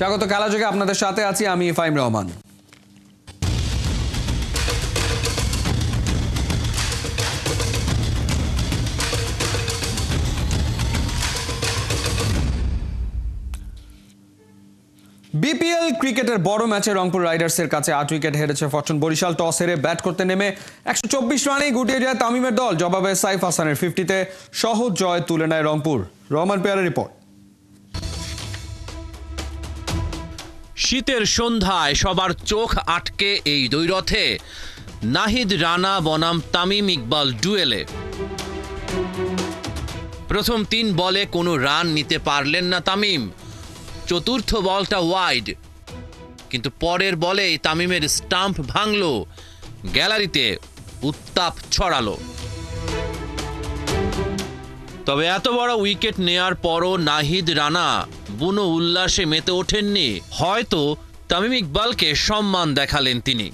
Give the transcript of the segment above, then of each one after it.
স্বাগত খেলাযোগে আপনাদের সাথে আছি আমি ফাহিম রহমান। বিপিএল ক্রিকেটের বড় ম্যাচে রংপুর রাইডার্সের কাছে 8 উইকেট হেরেছে ফরচুন বরিশাল। টস হেরে ব্যাট করতে নেমে 124 রানেই গুটিয়ে যায় তামিমের দল। জবাবে সাইফ হাসানের 50-তে সহজ জয় তুলে নেয় রংপুর। রহমান পেয়ারের রিপোর্ট। শীতের সন্ধ্যায় সবার চোখ আটকে এই দ্বৈরথে নাহিদ রানা বনাম তামিম ইকবাল ডুয়েলে। প্রথম 3 বলে কোনো রান নিতে পারলেন না তামিম। চতুর্থ বলটা ওয়াইড, কিন্তু পরের বলেই তামিমের স্টাম্প ভাঙল, গ্যালারিতে উত্তাপ ছড়ালো। তবে এত বড় উইকেট নেয়ার পরও নাহিদ রানা বুনো উল্লাসে মেতে ওঠেননি। হয়তো তামিম ইকবালকে সম্মান দেখালেন তিনি।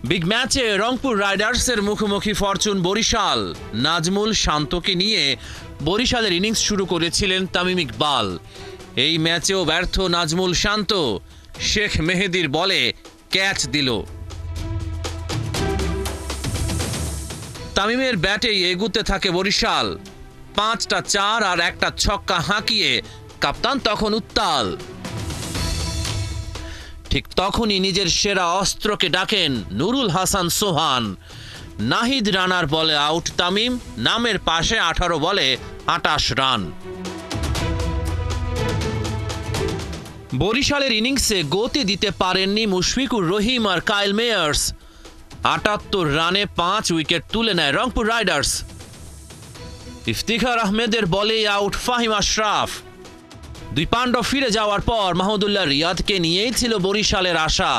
বিগ ম্যাচে রংপুর রাইডার্সের মুখোমুখি ফরচুন বরিশাল। নাজমুল শান্তকে নিয়ে বরিশালের ইনিংস শুরু করেছিলেন তামিম ইকবাল। এই ম্যাচেও ব্যর্থ নাজমুল শান্ত। শেখ মেহেদির বলে ক্যাচ দিল। তামিমের ব্যাটেই এগুতে থাকে বরিশাল। 5টা 4 আর একটা ছক্কা হাঁকিয়ে কাপ্তান তখন উত্তাল। ঠিক তখনই নিজের সেরা অস্ত্রকে ডাকেন নুরুল হাসান সোহান। নাহিদ রানার বলে আউট তামিম। নামের পাশে 18 বলে 28 রান। বরিশালের ইনিংসে গতি দিতে পারেননি মুশফিকুর রহিম আর কাইল মেয়ার্স। 78 রানে 5 উইকেট তুলে নেয় রংপুর রাইডার্স। ইফতিখার আহমেদের বলেই আউট ফাহিম আশরাফ। 2 পাণ্ডব ফিরে যাওয়ার পর মাহমুদুল্লাহ রিয়াদকে নিয়েই ছিল বরিশালের আশা।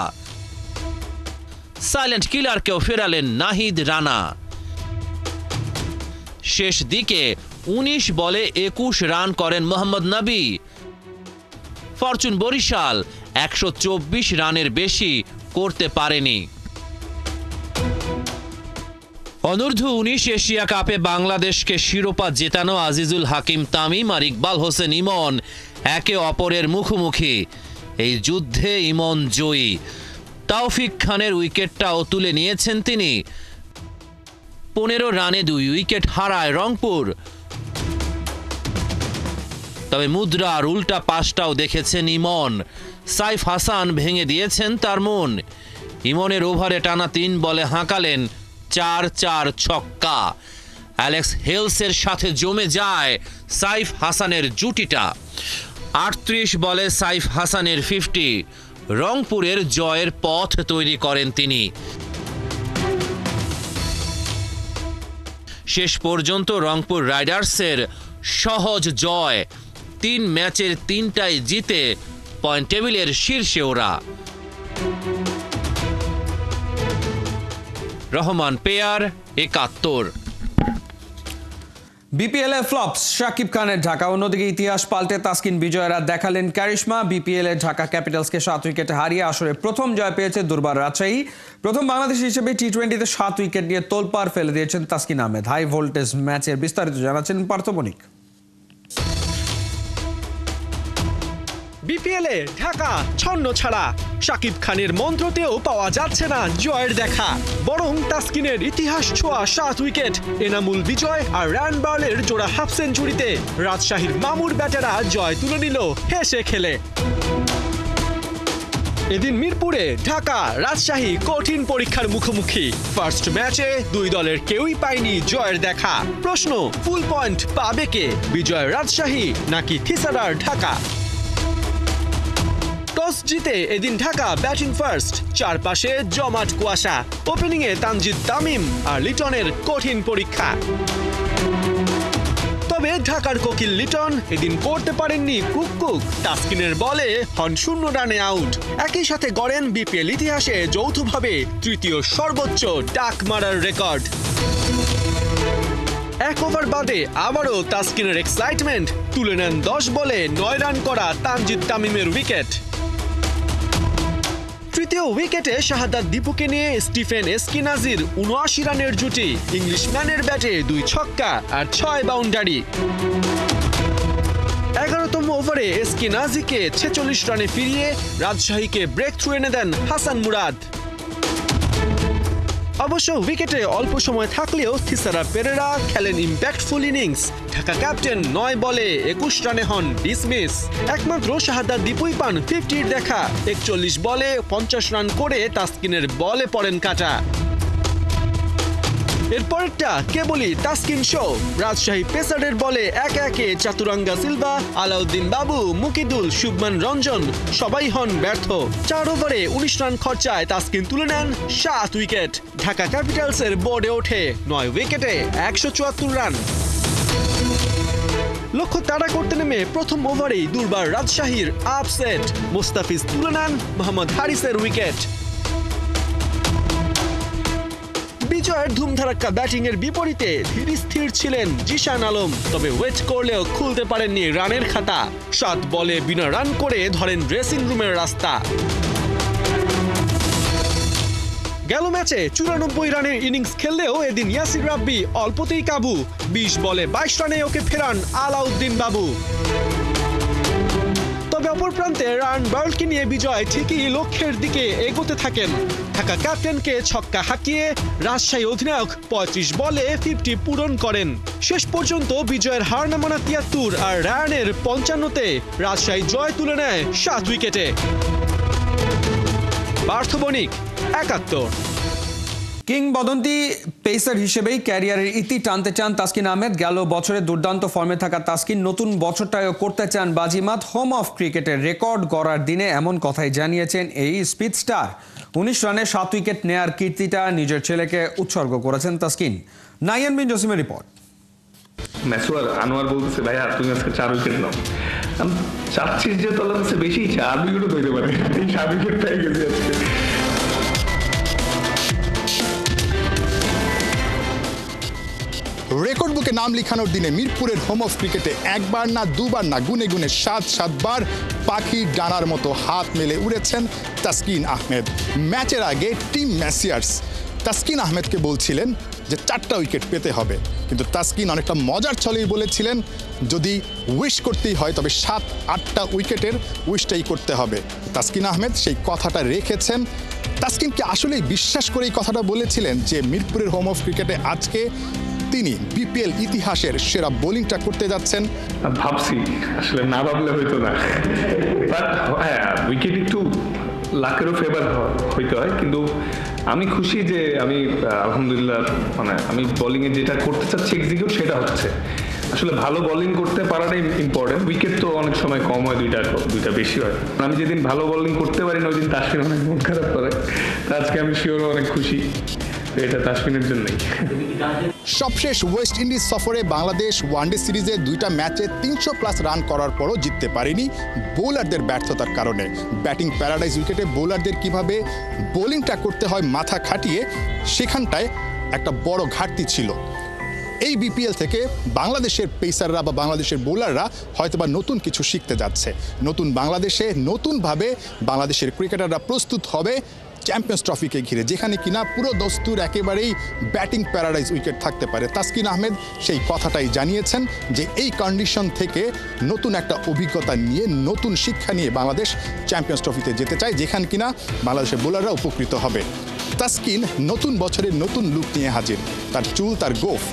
সাইলেন্ট কিলারকেও ফেরালেন নাহিদ রানা। শেষ দিকে 19 বলে 21 রান করেন মোহাম্মদ নবী। ফরচুন বরিশাল 124 রানের বেশি করতে পারেনি। অনূর্ধ্ব 19 এশিয়া কাপে বাংলাদেশকে শিরোপা জেতানো আজিজুল হাকিম তামিম আর ইকবাল হোসেন ইমন একে অপরের মুখোমুখি। এই যুদ্ধে ইমন জয়ী। তাওফিক খানের উইকেটটাও তুলে নিয়েছেন তিনি। 15 রানে 2 উইকেট হারায় রংপুর। তবে মুদ্রার উল্টা পাশটাও দেখেছেন ইমন। সাইফ হাসান ভেঙে দিয়েছেন তার মন। ইমনের ওভারে টানা 3 বলে হাঁকালেন 4-4 ছক্কা। অ্যালেক্স হেলসের সাথে জমে যায় সাইফ হাসানের জুটিটা। 38 বলে সাইফ হাসানের 50। রংপুরের জয়ের পথ তৈরি করেন তিনি। শেষ পর্যন্ত রংপুর রাইডার্সের সহজ জয়। 3 ম্যাচের 3টাই জিতে পয়েন্ট টেবিলের শীর্ষে ওরা। রহমান পেয়ার 71। বিপিএল এ ফ্লপস শাকিব খানের ঢাকা। অন্যদিকে ইতিহাস পাল্টে তাসকিন বিজয়রা দেখালেন ক্যারিশমা। বিপিএল এ ঢাকা ক্যাপিটালসকে 7 উইকেটে হারিয়ে আসরে প্রথম জয় পেয়েছে দুর্বার রাজশাহী। প্রথম বাংলাদেশ হিসেবে টি-20তে 7 উইকেট নিয়ে তোলপাড় ফেলে দিয়েছেন তাসকিন আহমেদ। হাই ভোল্টেজ ম্যাচের বিস্তারিত জানাচ্ছেন পার্থ বণিক। বিপিএলে ঢাকা ছন্ন ছাড়া। শাকিব খানের মন্ত্রতেও পাওয়া যাচ্ছে না জয়ের দেখা, বরং তাসকিনের ইতিহাস ছোঁয়া 7 উইকেট, এনামুল বিজয় আর রান বার্লের জোড়া হাফ সেঞ্চুরিতে রাজশাহীর মামুর ব্যাটারা জয় তুলে নিল হেসে খেলে। এদিন মিরপুরে ঢাকা রাজশাহী কঠিন পরীক্ষার মুখোমুখি। ফার্স্ট ম্যাচে 2 দলের কেউই পায়নি জয়ের দেখা। প্রশ্ন, ফুল পয়েন্ট পাবে কে, বিজয় রাজশাহী নাকি থিসারার ঢাকা? টস জিতে এদিন ঢাকা ব্যাটিং ফার্স্ট। চারপাশে জমাট কুয়াশা। ওপেনিংয়ে তানজিদ তামিম আর লিটনের কঠিন পরীক্ষা। তবে ঢাকার কোকিল লিটন এদিন করতে পারেননি কুক। তাসকিনের বলে হন 0 রানে আউট। একই সাথে গড়েন বিপিএল ইতিহাসে যৌথভাবে 3য় সর্বোচ্চ ডাক মারার রেকর্ড। 1 ওভার বাদে আবারও তাসকিনের এক্সাইটমেন্ট। তুলে নেন 10 বলে 9 রান করা তানজিদ তামিমের উইকেট। তৃতীয় উইকেটে শাহাদাত দীপুকে নিয়ে স্টিফেন এসকিনাজির ৭৯ রানের জুটি। ইংলিশম্যানের ব্যাটে 2 ছক্কা আর 6 বাউন্ডারি। 11তম ওভারে এসকিনাজিকে 46 রানে ফিরিয়ে রাজশাহীকে ব্রেক থ্রু এনে দেন হাসান মুরাদ। অবশ্য উইকেটে অল্প সময় থাকলেও থিসারা পেরেরা খেলেন ইম্প্যাক্টফুল ইনিংস। ঢাকা ক্যাপ্টেন 9 বলে 21 রানে হন ডিসমিস। একমাত্র শাহাদাত দীপুই পান 50-র দেখা। 41 বলে 50 রান করে তাসকিনের বলে পড়েন কাটা। এরপরটা কেবলই তাসকিন শো। রাজশাহী পেসারের বলে একে একে চাতুরাঙ্গা সিলভা, আলাউদ্দিন বাবু, মুকিদুল, শুভমান রঞ্জন সবাই হন ব্যর্থ। 4 ওভারে 19 রান খরচায় তাসকিন তুলে নেন 7 উইকেট। ঢাকা ক্যাপিটালসের বোর্ডে ওঠে 9 উইকেটে 174 রান। লক্ষ্য তাড়া করতে নেমে প্রথম ওভারেই দুর্বার রাজশাহীর আপসেট। মোস্তাফিজ তুলে নেন মোহাম্মদ হারিসের উইকেট। বিজয়ের ধুমধারাক্কা ব্যাটিং এর বিপরীতে ধীর স্থির ছিলেন জিশান আলম, তবে ওয়েট করলেও খুলতে পারেননি রানের খাতা। 7 বলে বিনা রান করে ধরেন ড্রেসিং রুমের রাস্তা। গেল ম্যাচে 94 রানের ইনিংস খেললেও এদিন ইয়াসির রাব্বি অল্পতেই কাবু। 20 বলে 22 রানে ওকে ফেরান আলাউদ্দিন বাবু। তবে অপর প্রান্তে রান বার্লকে নিয়ে বিজয় ঠিকই লক্ষ্যের দিকে এগোতে থাকেন। ঢাকা ক্যাপ্টেনকে ছক্কা হাঁকিয়ে রাজশাহী অধিনায়ক 35 বলে 50 পূরণ করেন। শেষ পর্যন্ত বিজয়ের হার নামানো 73 আর রায়ানের 55-তে রাজশাহী জয় তুলে নেয় 7 উইকেটে। পার্থ বণিক, 71। কিংবদন্তি পেসার হিসেবেই ক্যারিয়ারের ইতি টানতে চান তাসকিন আহমেদ। গেল বছরে দুর্দান্ত ফর্মে থাকা তাসকিন নতুন বছরটায়ও করতে চান বাজিমাত। হোম অফ ক্রিকেটের রেকর্ড গড়ার দিনে এমন কথাই জানিয়েছেন এই স্পিড স্টার। 19 রানে 7 উইকেট নেয়ার কীর্তিটা নিজের ছেলেকে উৎসর্গ করেছেন তাসকিন। নাইয়ান বিন জসিমের রিপোর্ট। মেসোয়ার আনোয়ার বলতেছে, ভাইয়া তুমি আজকে 4 উইকেট নাও। আমি চাচ্ছিস যে তোর কাছে বেশি 4 উইকেটও ধরতে পারে, এই 7 উইকেট পেয়ে গেছি আজকে। রেকর্ড বুকে নাম লিখানোর দিনে মিরপুরের হোম অফ ক্রিকেটে একবার না দুবার না গুনে গুনে 7 বার পাখির ডানার মতো হাত মেলে উড়েছেন তাসকিন আহমেদ। ম্যাচের আগে টিম ম্যাসিয়ার্স তাসকিন আহমেদকে বলছিলেন যে 4টা উইকেট পেতে হবে, কিন্তু তাসকিন অনেকটা মজার ছলেই বলেছিলেন যদি উইশ করতেই হয় তবে 7-8টা উইকেটের উইশটাই করতে হবে। তাসকিন আহমেদ সেই কথাটা রেখেছেন। তাসকিন কি আসলেই বিশ্বাস করে এই কথাটা বলেছিলেন যে মিরপুরের হোম অফ ক্রিকেটে আজকে তিনি বিপিএল ইতিহাসের সেরা বোলিংটা করতে যাচ্ছেন? ভাবছি, আসলে না ভাবলে হইতো না। বাট হ্যাঁ, উইকেট একটু লাকেরও ফেভার হইতে হয়, কিন্তু আমি খুশি যে আমি আলহামদুলিল্লাহ মানে আমি বোলিংয়ে যেটা করতে চাচ্ছি এক্সিকিউট সেটা হচ্ছে। আসলে ভালো বোলিং করতে পারাটাই ইম্পর্টেন্ট। উইকেট তো অনেক সময় কম হয়, দুইটা বেশি হয়। আমি যেদিন ভালো বোলিং করতে পারি না ওই দিন তাসকিন অনেক মন খারাপ করে। আজকে আমি শিওর অনেক খুশি, এটা তাসকিনের জন্যই। সবশেষ ওয়েস্ট ইন্ডিজ সফরে বাংলাদেশ ওয়ানডে সিরিজে 2টা ম্যাচে 300+ রান করার পরও জিততে পারেনি বোলারদের ব্যর্থতার কারণে। ব্যাটিং প্যারাডাইজ উইকেটে বোলারদের কিভাবে বোলিংটা করতে হয় মাথা খাটিয়ে সেখানটায় একটা বড় ঘাটতি ছিল। এই বিপিএল থেকে বাংলাদেশের পেসাররা বা বাংলাদেশের বোলাররা হয়তোবা নতুন কিছু শিখতে যাচ্ছে। নতুন বাংলাদেশে নতুনভাবে বাংলাদেশের ক্রিকেটাররা প্রস্তুত হবে চ্যাম্পিয়ন্স ট্রফিকে ঘিরে, যেখানে কিনা পুরো দস্তুর একেবারেই ব্যাটিং প্যারাডাইজ উইকেট থাকতে পারে। তাসকিন আহমেদ সেই কথাটাই জানিয়েছেন যে এই কন্ডিশন থেকে নতুন একটা অভিজ্ঞতা নিয়ে নতুন শিক্ষা নিয়ে বাংলাদেশ চ্যাম্পিয়ন্স ট্রফিতে যেতে চায়, যেখানে কিনা বাংলাদেশের বোলাররা উপকৃত হবে। তাসকিন নতুন বছরের নতুন লুক নিয়ে হাজির। তার চুল, তার গোফ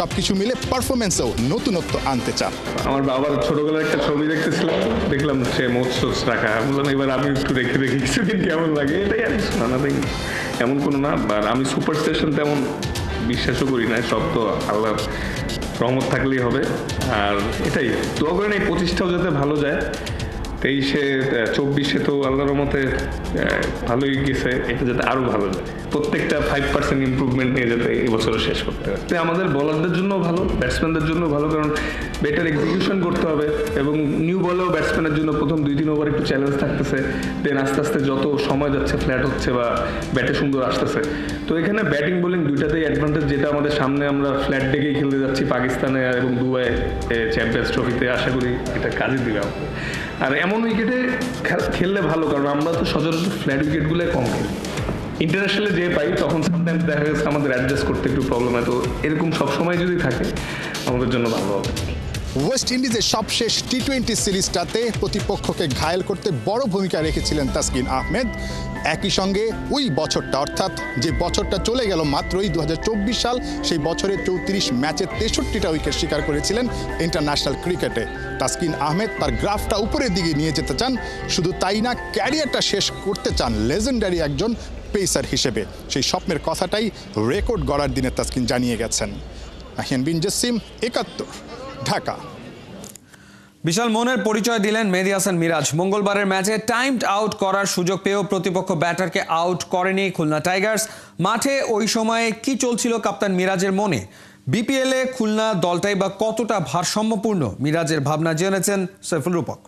সবকিছু মিলে পারফরমেন্সেও নতুনত্ব আনতে চান। আমার বাবার ছোটবেলার একটা ছবি দেখতেছিলাম, দেখলাম সে মোটস রাখা। বললাম এবার আমি একটু দেখে কিছুদিন কেমন লাগে, এটাই আর না দেখি এমন কোনো না। আর আমি সুপারস্টিশন তেমন বিশ্বাসও করি না, সব তো আল্লাহর রহমত থাকলেই হবে। আর এটাই দোয়া করেন এই 25টাও যাতে ভালো যায়। 23-এ 24-এ তো আল্লাহর রহমতে ভালোই গেছে, এটা যাতে আরও ভালো যায়। প্রত্যেকটা 5% ইমপ্রুভমেন্ট নিয়ে যাতে এই বছরও শেষ করতে হবে। আমাদের বোলারদের জন্য ভালো, ব্যাটসম্যানদের জন্য ভালো, কারণ বেটার এক্সিকিউশন করতে হবে। এবং নিউ বলেও ব্যাটসম্যানের জন্য প্রথম 2-3 ওভার একটু চ্যালেঞ্জ থাকতেছে, দেন আস্তে আস্তে যত সময় যাচ্ছে ফ্ল্যাট হচ্ছে বা ব্যাটে সুন্দর আসতেছে। তো এখানে ব্যাটিং বোলিং দুইটাতেই অ্যাডভান্টেজ, যেটা আমাদের সামনে আমরা ফ্ল্যাট ডেকেই খেলতে যাচ্ছি পাকিস্তানে এবং দুবাই চ্যাম্পিয়ন্স ট্রফিতে। আশা করি এটা কাজে দিবে আমাদের। আর এমন উইকেটে খেললে ভালো, কারণ আমরা তো সচরাচর ফ্ল্যাট উইকেটগুলো কম খেলি। ইন্টারন্যাশনালে যে পাই তখন সামটাইমস দেখা গেছে আমাদের অ্যাডজাস্ট করতে একটু প্রবলেম হয়। তো এরকম সবসময় যদি থাকে আমাদের জন্য ভালো হবে। ওয়েস্ট ইন্ডিজের সবশেষ টি-20 সিরিজটাতে প্রতিপক্ষকে ঘায়েল করতে বড় ভূমিকা রেখেছিলেন তাসকিন আহমেদ। একই সঙ্গে ওই বছরটা, অর্থাৎ যে বছরটা চলে গেল মাত্রই 2024 সাল, সেই বছরে 34 ম্যাচে 63টা উইকেট শিকার করেছিলেন ইন্টারন্যাশনাল ক্রিকেটে। তাসকিন আহমেদ তার গ্রাফটা উপরের দিকে নিয়ে যেতে চান, শুধু তাই না ক্যারিয়ারটা শেষ করতে চান লেজেন্ডারি একজন পেসার হিসেবে। সেই স্বপ্নের কথাটাই রেকর্ড গড়ার দিনে তাসকিন জানিয়ে গেছেন। আহিয়ান বিন জসিম, 71, ঢাকা। বিশাল মনের পরিচয় দিলেন মেহেদী হাসান মিরাজ। মঙ্গলবারের ম্যাচে টাইমড আউট করার সুযোগ পেয়েও প্রতিপক্ষ ব্যাটারকে আউট করেনি খুলনা টাইগার্স। মাঠে ওই সময়ে কি চলছিল কাপ্তান মিরাজের মনে? বিপিএলে খুলনা দলটাই বা কতটা ভারসাম্যপূর্ণ? মিরাজের ভাবনা জেনেছেন সৈফুল রূপক।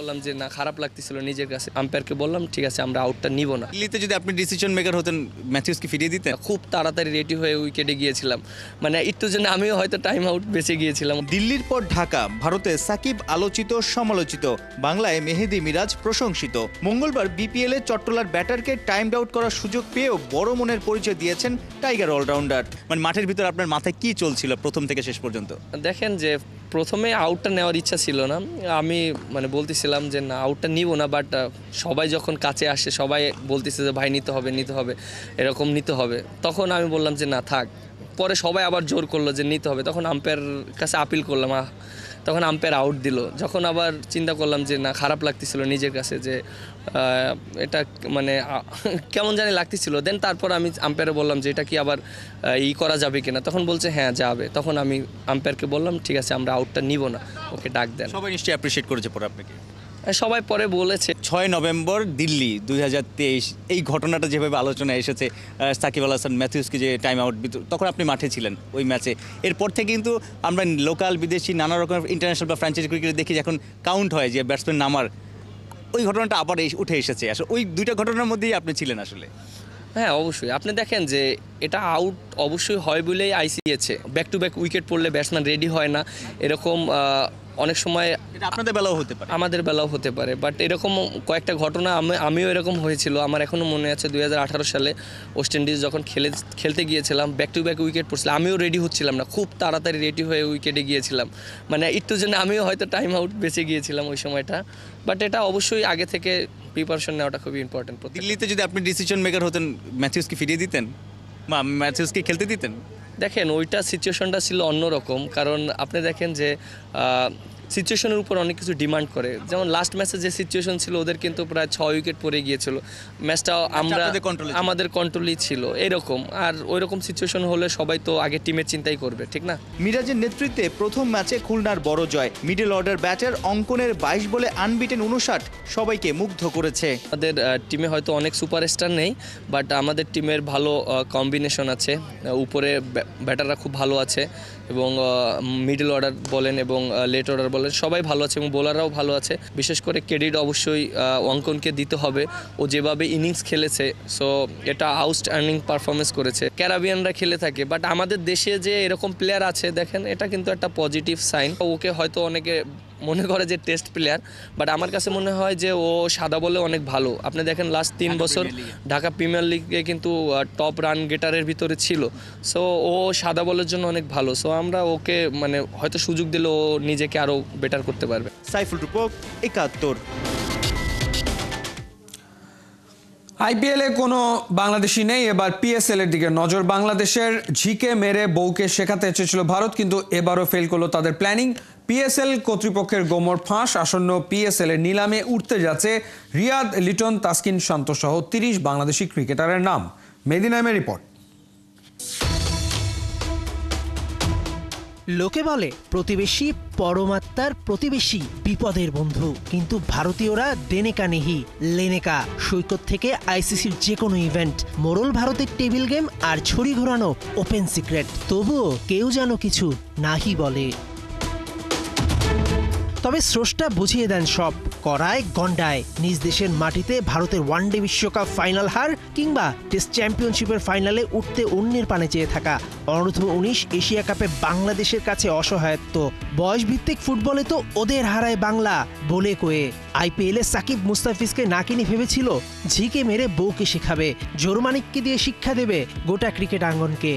বললাম যে না, খারাপ লাগতেছিল নিজের কাছে। আম্পায়ারকে বললাম ঠিক আছে আমরা আউটটা নিব না। দিল্লিতে যদি আপনি ডিসিশন মেকার হতেন, ম্যাথিউসকে ফিরিয়ে দিতেন? খুব তাড়াতাড়ি রেডি হয়ে উইকেটে গিয়েছিলাম, মানে একটু জন্য আমিও হয়তো টাইম আউট বেঁচে গিয়েছিলাম। দিল্লির পর ঢাকা, ভারতে সাকিব আলোচিত সমালোচিত, বাংলায় মেহেদী মিরাজ প্রশংসিত। মঙ্গলবার বিপিএলে চট্টলার ব্যাটারকে টাইমড আউট করার সুযোগ পেয়েও বড় মনের পরিচয় দিয়েছেন টাইগার অলরাউন্ডার। মানে মাঠের ভিতর আপনার মাথায় কি চলছিল প্রথম থেকে শেষ পর্যন্ত? দেখেন যে প্রথমে আউটটা নেওয়ার ইচ্ছা ছিল না, আমি মানে বলতেছিলাম যে না আউটটা নিব না, বাট সবাই যখন কাছে আসে সবাই বলতেছে যে ভাই নিতে হবে এরকম নিতে হবে, তখন আমি বললাম যে না থাক। পরে সবাই আবার জোর করলো যে নিতে হবে, তখন আম্পায়ার কাছে আপিল করলাম, তখন আম্পায়ার আউট দিল। যখন আবার চিন্তা করলাম যে না, খারাপ লাগতেছিল নিজের কাছে যে এটা মানে কেমন জানি লাগতেছিল। দেন তারপর আমি আম্পায়ারে বললাম যে এটা কি আবার করা যাবে কিনা, তখন বলছে হ্যাঁ যাবে। তখন আমি আম্পায়ারকে বললাম ঠিক আছে আমরা আউটটা নিব না, ওকে ডাক দেন। সবাই নিশ্চয়ই অ্যাপ্রিশিয়েট করেছে পরে আপনাকে। সবাই পরে বলেছে। 6 নভেম্বর দিল্লি 2023, এই ঘটনাটা যেভাবে আলোচনায় এসেছে, সাকিব আল হাসান ম্যাথিউসকে যে টাইম আউট, তখন আপনি মাঠে ছিলেন ওই ম্যাচে। এরপর থেকে কিন্তু আমরা লোকাল বিদেশি নানা রকমের ইন্টারন্যাশনাল বা ফ্র্যাঞ্চাইজি ক্রিকেটে দেখি যখন কাউন্ট হয় যে ব্যাটসম্যান নামার, ওই ঘটনাটা আবার উঠে এসেছে। আসলে ওই দুইটা ঘটনার মধ্যেই আপনি ছিলেন আসলে। হ্যাঁ অবশ্যই, আপনি দেখেন যে এটা আউট অবশ্যই হয় বলেই আইসিএছে। ব্যাক টু ব্যাক উইকেট পড়লে ব্যাটসম্যান রেডি হয় না, এরকম অনেক সময় এটা আপনাদের বেলাও হতে পারে, আমাদের বেলাও হতে পারে। বাট এরকম কয়েকটা ঘটনা আমিও এরকম হয়েছিল। আমার এখনও মনে আছে 2018 সালে ওয়েস্ট ইন্ডিজ যখন খেলতে গিয়েছিলাম, ব্যাক টু ব্যাক উইকেট পড়ছিল, আমিও রেডি হচ্ছিলাম না, খুব তাড়াতাড়ি রেডি হয়ে উইকেটে গিয়েছিলাম, মানে একটু জন্য আমিও হয়তো টাইম আউট বেঁচে গিয়েছিলাম ওই সময়টা। বাট এটা অবশ্যই আগে থেকে প্রিপারেশন নেওয়াটা খুবই ইম্পর্টেন্ট। দিল্লিতে যদি আপনি ডিসিশন মেকার হতেন, ম্যাথিউসকে ফিরিয়ে দিতেন বা ম্যাথিউসকে খেলতে দিতেন? দেখেন ওইটা সিচুয়েশনটা ছিল অন্যরকম, কারণ আপনি দেখেন যে সিচুয়েশনের উপর অনেক কিছু ডিমান্ড করে। যেমন লাস্ট ম্যাচে যে সিচুয়েশন ছিল, ওদের কিন্তু প্রায় 6 উইকেট পড়ে গিয়েছিল, ম্যাচটা আমাদের কন্ট্রোলেই ছিল এরকম। আর ওই রকম সিচুয়েশন হলে সবাই তো আগে টিমের চিন্তাই করবে, ঠিক না? মিরাজের নেতৃত্বে প্রথম ম্যাচে খুলনার বড় জয়। মিডল অর্ডার ব্যাটার অঙ্কনের 22 বলে আনবিটেন 59 সবাইকে মুগ্ধ করেছে। আমাদের টিমে হয়তো অনেক সুপারস্টার নেই, বাট আমাদের টিমের ভালো কম্বিনেশন আছে। উপরে ব্যাটাররা খুব ভালো আছে এবং মিডল অর্ডার বলেন এবং লেট অর্ডার বলেন সবাই ভালো আছে এবং বোলাররাও ভালো আছে। বিশেষ করে ক্রেডিট অবশ্যই অঙ্কনকে দিতে হবে, ও যেভাবে ইনিংস খেলেছে, সো এটা আউটস্ট্যান্ডিং পারফরমেন্স করেছে। ক্যারাবিয়ানরা খেলে থাকে, বাট আমাদের দেশে যে এরকম প্লেয়ার আছে দেখেন, এটা কিন্তু একটা পজিটিভ সাইন। ওকে হয়তো অনেকে মনে করে যে টেস্ট প্লেয়ার, বাট আমার কাছে মনে হয় যে ও সাদা বলে অনেক ভালো। আপনি দেখেন লাস্ট 3 বছর ঢাকা প্রিমিয়ার লিগে কিন্তু টপ রান গেটারের ভিতরে ছিল, সো ও সাদা বলের জন্য অনেক ভালো। সো আমরা ওকে মানে হয়তো সুযোগ দিলে ও নিজেকে আরও বেটার করতে পারবে। সাইফুল রূপক, 71। আইপিএলে কোনো বাংলাদেশি নেই, এবার পিএসএল এর দিকে নজর। বাংলাদেশের ঝিকে মেরে বউকে শেখাতে চেয়েছিল ভারত, কিন্তু এবারও ফেল করলো তাদের প্ল্যানিং। পিএসএল কর্তৃপক্ষের গোমর ফাঁস। আসন্ন পিএসএল এর নিলামে উঠতে যাচ্ছে রিয়াদ, লিটন, তাসকিন, শান্ত সহ 30 বাংলাদেশি ক্রিকেটারের নাম। মেহেদী নাইমের রিপোর্ট। লোকে বলে প্রতিবেশী পরমাত্মার প্রতিবেশী, বিপদের বন্ধু, কিন্তু ভারতীয়রা ডেনেকা নেহি লেনেকা। সৈকত থেকে আইসিসির যে কোনো ইভেন্ট, মোড়ল ভারতের টেবিল গেম আর ছড়ি ঘোরানো ওপেন সিক্রেট, তবুও কেউ যেন কিছু নাহি বলে। তবে স্রষ্টা বুঝিয়ে দেন সব, করায় গন্ডায়। নিজ দেশের মাটিতে ভারতের ওয়ানডে বিশ্বকাপ ফাইনাল হার কিংবা টেস্ট চ্যাম্পিয়নশিপের ফাইনালে উঠতে অন্যের পানে চেয়ে থাকা, অনূর্ধ্ব-19 এশিয়া কাপে বাংলাদেশের কাছে অসহায়ত্ব, বয়সভিত্তিক ফুটবলে তো ওদের হারায় বাংলা বলে কয়ে। আইপিএলে সাকিব মুস্তাফিজকে না কিনে ভেবেছিল ঝিকে মেরে বউকে শেখাবে, জোরমানিককে দিয়ে শিক্ষা দেবে গোটা ক্রিকেট আঙ্গনকে।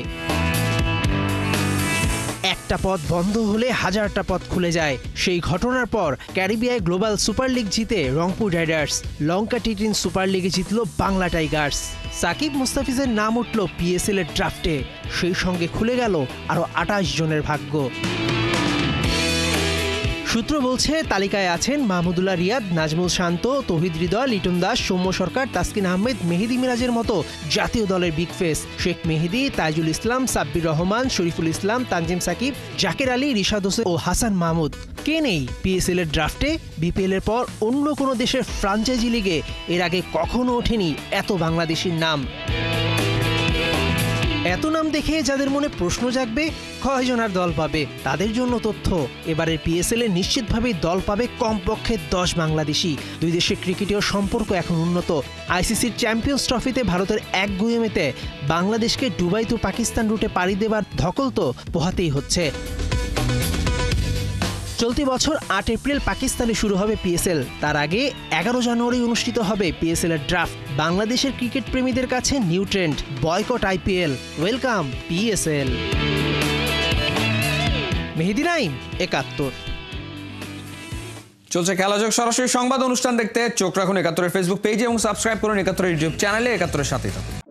এক একটা পথ বন্ধ হলে হাজারটা পথ খুলে যায়। সেই ঘটনার পর ক্যারিবিয়ায় গ্লোবাল সুপার লিগ জিতে রংপুর রাইডার্স, লঙ্কা টি10 সুপার লিগে জিতল বাংলা টাইগার্স। সাকিব মুস্তাফিজের নাম উঠল পিএসএল এর ড্রাফটে, সেই সঙ্গে খুলে গেল আরো 28 জনের ভাগ্য। সূত্র বলছে তালিকায় আছেন মাহমুদুল্লাহ রিয়াদ, নাজমুল শান্ত, তৌহিদ হৃদয়, লিটন দাস, সৌম্য সরকার, তাসকিন আহমেদ, মেহেদী মিরাজের মতো জাতীয় দলের বিগ ফেস, শেখ মেহেদী, তাইজুল ইসলাম, সাব্বির রহমান, শরীফুল ইসলাম, তানজিম সাকিব, জাকের আলী, রিশাদ হোসেন ও হাসান মাহমুদ। কে নেই পিএসএল এর ড্রাফটে? বিপিএল এর পর অন্য কোনো দেশের ফ্রাঞ্চাইজি লিগে এর আগে কখনো ওঠেনি এত বাংলাদেশির নাম। এত নাম দেখে যাদের মনে প্রশ্ন জাগবে কয়জন আর দল পাবে, তাদের জন্য তথ্য। এবারের পিএসএল এ নিশ্চিতভাবেই দল পাবে কমপক্ষে 10 বাংলাদেশি। দুই দেশের ক্রিকেটীয় সম্পর্ক এখন উন্নত। আইসিসির চ্যাম্পিয়ন্স ট্রফিতে ভারতের এক গুয়েমেতে বাংলাদেশকে দুবাই টু পাকিস্তান রুটে পাড়ি দেবার ধকল তো পোহাতেই হচ্ছে। চলতি বছর 8 এপ্রিল পাকিস্তানে শুরু হবে পিএসএল। তার আগে 11 জানুয়ারি অনুষ্ঠিত হবে পিএসএল এর ড্রাফট। বাংলাদেশের ক্রিকেট প্রেমীদের কাছে new trend, boycott IPL, welcome PSL. Mehedi Naim, 71। চলছে খেলাযোগ সরাসরি সংবাদ অনুষ্ঠান দেখতে চোখ রাখুন 71 ফেসবুক পেজে এবং সাবস্ক্রাইব করুন 71 ইউটিউব চ্যানেলে। 71 সাথেই থাকুন।